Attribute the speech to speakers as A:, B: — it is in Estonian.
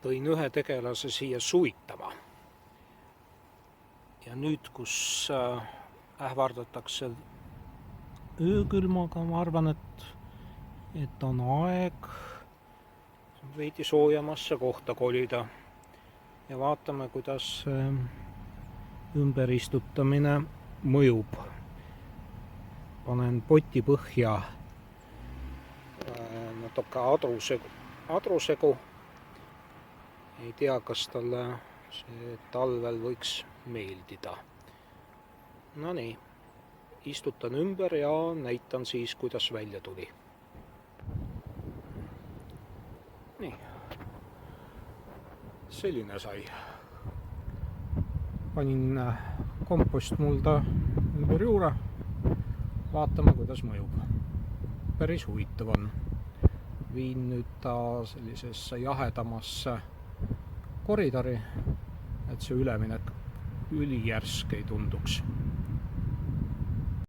A: tõin ühe tegelase siia suvitama. Ja nüüd, kus ähvardatakse öökülmaga, ma arvan, et on aeg veidi soojemasse kohta kolida. Ja vaatame, kuidas ümberistutamine mõjub. Panen poti põhja natuke adrusegu. Ei tea, kas talle see talvel võiks meeldida. No nii, istutan ümber ja näitan siis, kuidas välja tuli. Nii, selline sai. Panin kompostmulda ümber juure. Vaatame, kuidas mõjub. Päris huvitav on. Viin nüüd ta sellisesse jahedamasse koridori, et see üleminek ülijärsk ei tunduks.